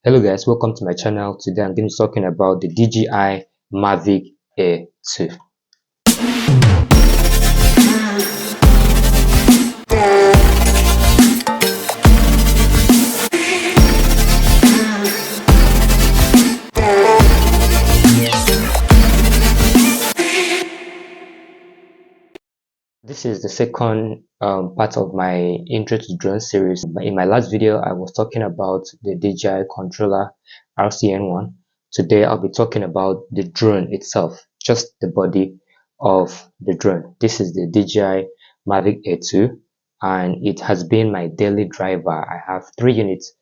Hello guys, welcome to my channel. Today I'm going to be talking about the DJI Mavic Air 2. This is the second part of my intro to drone series. In my last video, I was talking about the DJI controller RCN1. Today, I'll be talking about the drone itself, just the body of the drone. This is the DJI Mavic Air 2, and it has been my daily driver. I have 3 units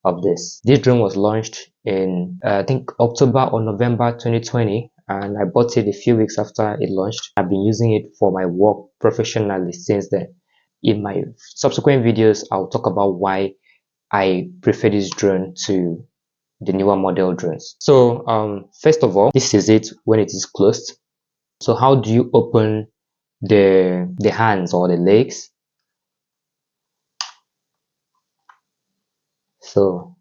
of this. This drone was launched in I think October or November 2020, and I bought it a few weeks after it launched. I've been using it for my work professionally since then. In my subsequent videos, I'll talk about why I prefer this drone to the newer model drones. So first of all, this is it when it is closed. So how do you open the hands or the legs? So,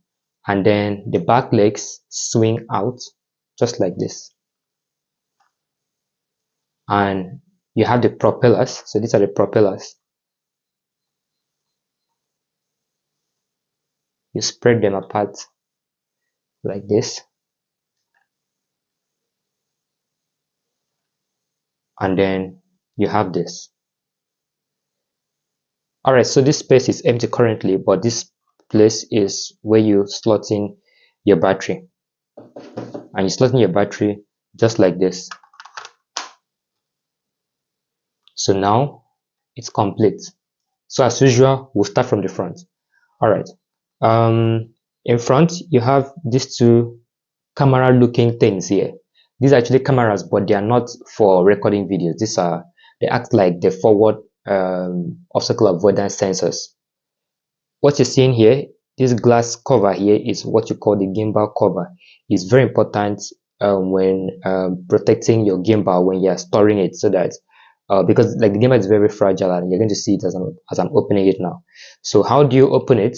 and then the back legs swing out just like this, and you have the propellers. So these are the propellers. You spread them apart like this, and then you have this. Alright, so this space is empty currently, but this place is where you slot in your battery, and you slot in your battery just like this. So now it's complete. So as usual, we'll start from the front. Alright, in front you have these two camera looking things here. These are actually cameras, but they are not for recording videos. They act like the forward obstacle avoidance sensors. What you're seeing here, this glass cover here, is what you call the gimbal cover. It's very important when protecting your gimbal when you're storing it, so that because like the gimbal is very fragile, and you're going to see it as I'm opening it now. So how do you open it?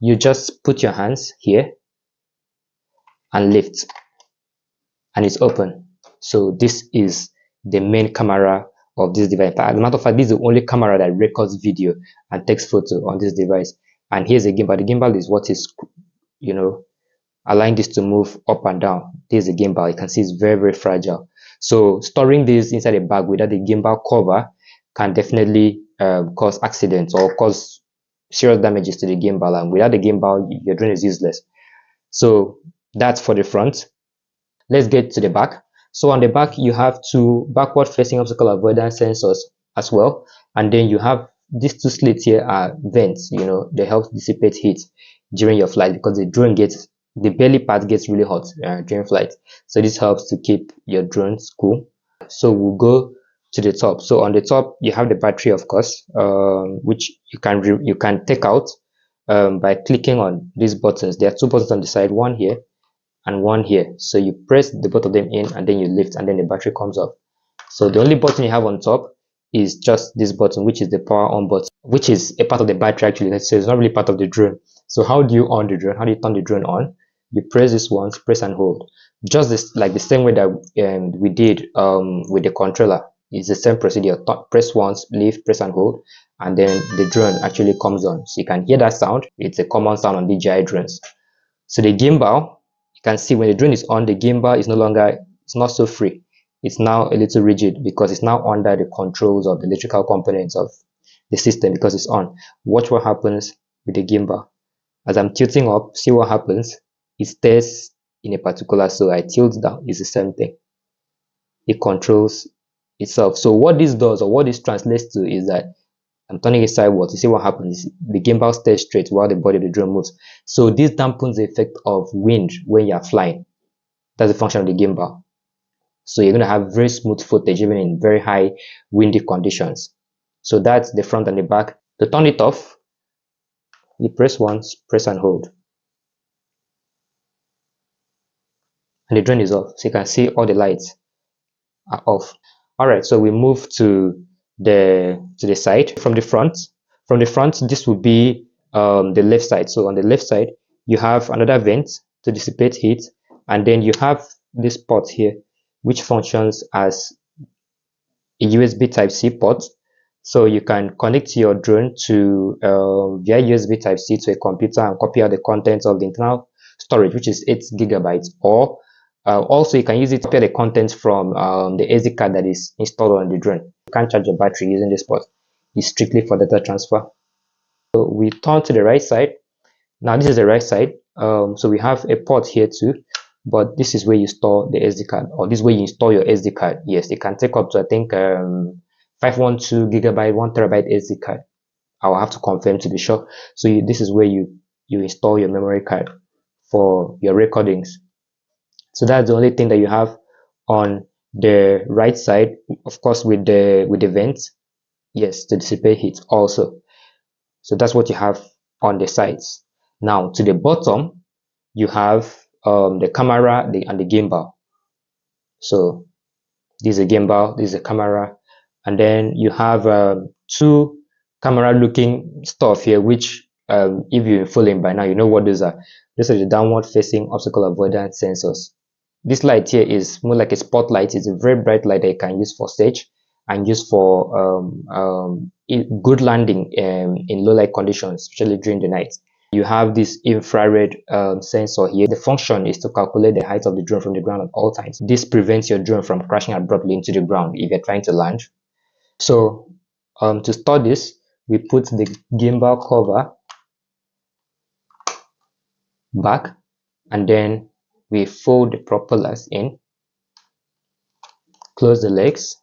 You just put your hands here and lift, and it's open. So this is the main camera of this device. As a matter of fact, this is the only camera that records video and takes photo on this device. And here's the gimbal. The gimbal is what is, allowing this to move up and down. This is the gimbal. You can see it's very, very fragile. So storing this inside a bag without the gimbal cover can definitely cause accidents or cause serious damages to the gimbal. And without the gimbal, your drone is useless. So that's for the front. Let's get to the back. So on the back, you have two backward facing obstacle avoidance sensors as well. And then you have these two slits here are vents, they help dissipate heat during your flight, because the belly part gets really hot during flight. So this helps to keep your drones cool. So we'll go to the top. So on the top, you have the battery, of course, which you can take out by clicking on these buttons. There are 2 buttons on the side, one here and one here. So you press the both of them in, and then you lift, and then the battery comes off. So the only button you have on top is just this button, which is the power on button, which is a part of the battery actually. So it's not really part of the drone. So how do you on the drone? How do you turn the drone on? You press this once, press and hold. Just this, like the same way that we did with the controller. It's the same procedure. Press once, lift, press and hold, and then the drone actually comes on. So you can hear that sound. It's a common sound on DJI drones. So the gimbal, can see when the drone is on, the gimbal is it's not so free. It's now a little rigid because it's now under the controls of the electrical components of the system, because it's on. Watch what happens with the gimbal. As I'm tilting up, see what happens. It stays in a particular, so I tilt down, it's the same thing. It controls itself. So what this does, or what this translates to, is that I'm turning it sideways. You see what happens? The gimbal stays straight while the body of the drone moves. So this dampens the effect of wind when you're flying. That's the function of the gimbal. So you're going to have very smooth footage even in very high windy conditions. So that's the front and the back. To turn it off, you press once, press and hold, and the drone is off. So you can see all the lights are off. Alright, so we move to the side. From the front, this will be the left side. So on the left side, you have another vent to dissipate heat, and then you have this port here which functions as a USB Type-C port. So you can connect your drone to via USB Type-C to a computer and copy out the contents of the internal storage, which is 8 gigabytes, or also you can use it to copy the contents from the SD card that is installed on the drone. You can't charge your battery using this port. It's strictly for data transfer. So we turn to the right side. Now this is the right side. So we have a port here too, but this is where you store the SD card, or this is where you install your SD card. Yes, it can take up to, I think, 512 gigabyte, 1 terabyte SD card. I'll have to confirm to be sure. So this is where you install your memory card for your recordings. So that's the only thing that you have on the right side, of course, with the vents. Yes, to dissipate heat also. So that's what you have on the sides. Now to the bottom, you have the camera and the gimbal. So this is a gimbal, this is a camera, and then you have two camera looking stuff here, which if you're following by now, you know what those are. These are the downward facing obstacle avoidance sensors. This light here is more like a spotlight. It's a very bright light that you can use for stage and use for good landing in low light conditions, especially during the night. You have this infrared sensor here. The function is to calculate the height of the drone from the ground at all times. This prevents your drone from crashing abruptly into the ground if you're trying to land. So to store this, we put the gimbal cover back, and then we fold the propellers in, close the legs,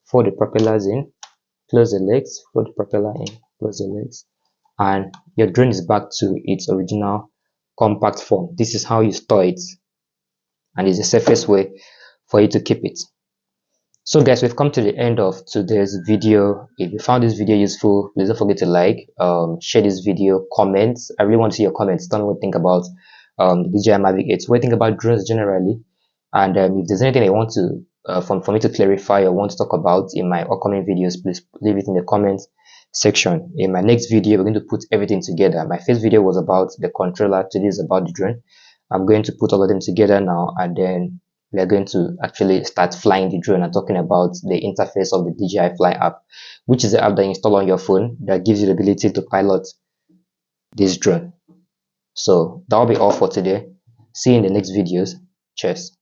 fold the propellers in, close the legs, fold the propeller in, close the legs, and your drone is back to its original compact form. This is how you store it, and it's the safest way for you to keep it. So guys, we've come to the end of today's video. If you found this video useful, please don't forget to like, share this video, comment. I really want to see your comments. Tell me what you think about the DJI Mavic 8, what you think about drones generally, and if there's anything I want to for me to clarify or want to talk about in my upcoming videos, please leave it in the comments section. In my next video, we're going to put everything together. My first video was about the controller, today is about the drone. I'm going to put all of them together now, and then we are going to actually start flying the drone and talking about the interface of the DJI Fly app, which is the app that you install on your phone that gives you the ability to pilot this drone. So that will be all for today. See you in the next videos. Cheers.